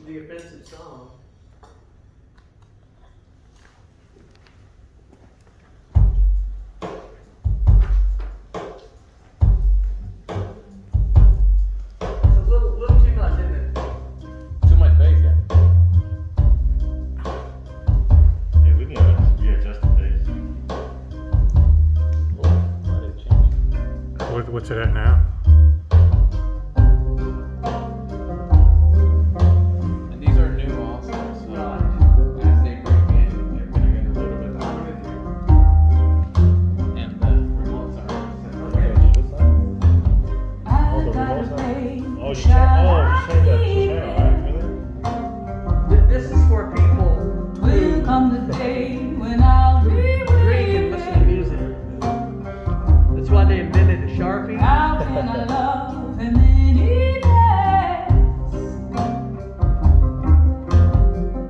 the offensive song. It's a little too much, isn't it? Too much bass, yeah. Yeah, we can readjust the bass. Oh, why did it change? What's it at now? And these are new also, so as they break in, they're gonna get a little bit louder. And the remotes are Okay. This side? Oh, the remote side? Oh, you changed that channel, right? Really? This is for people who Come the day when I'll be drink and listen to music. That's why they invented the Sharpie. How can I love him any less?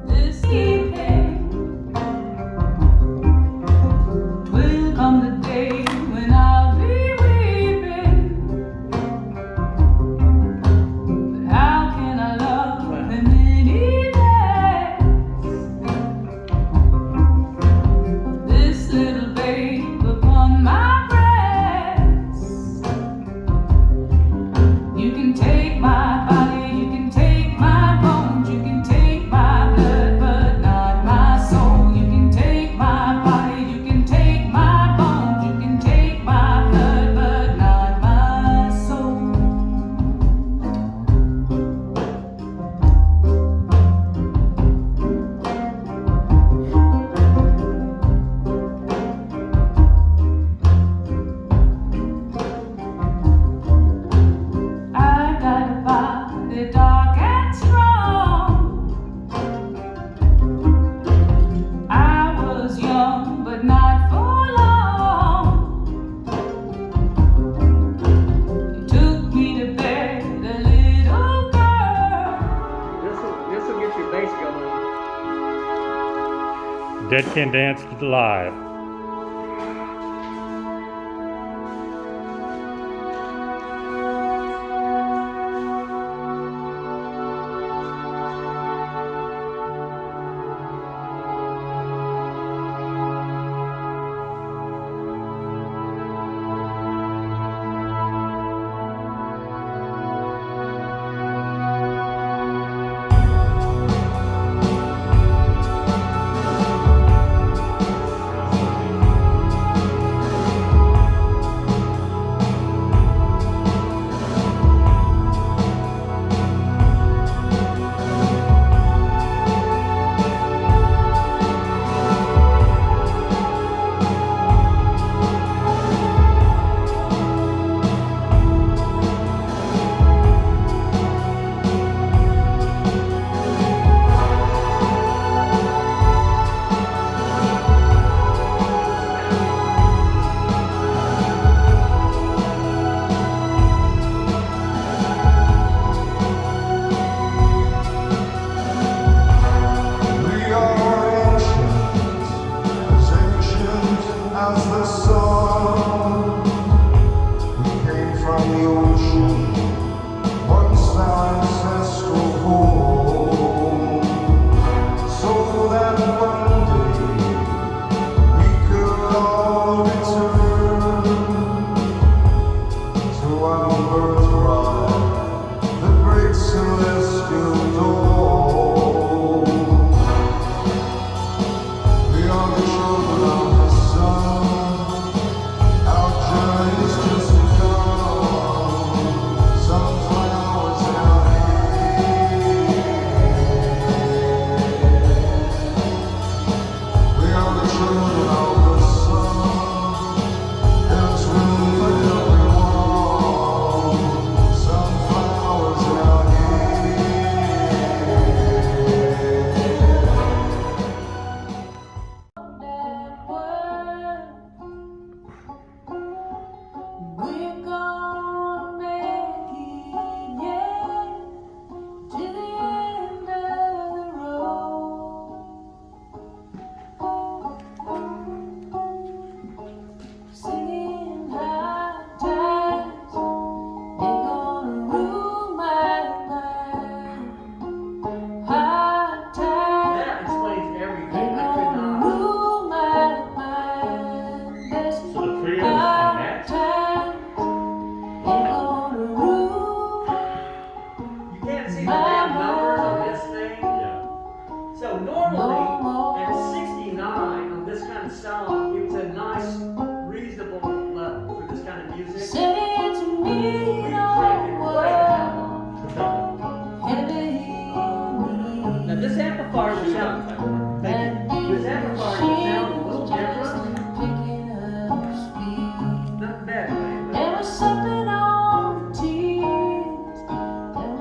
This evening will come the day when I'll be weeping. But how can I love him any less? This little babe upon my breast. You can take my body, you can take my bones, you can take my blood, but not my soul. You can take my body, you can take my bones, you can take my blood, but not my soul. I got a body dark and strong. I was young, but not for long. You took me to bed, a little girl. This will get your bass going. Dead Can Dance live.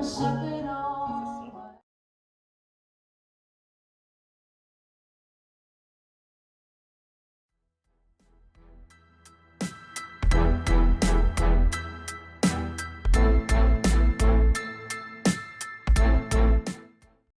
suck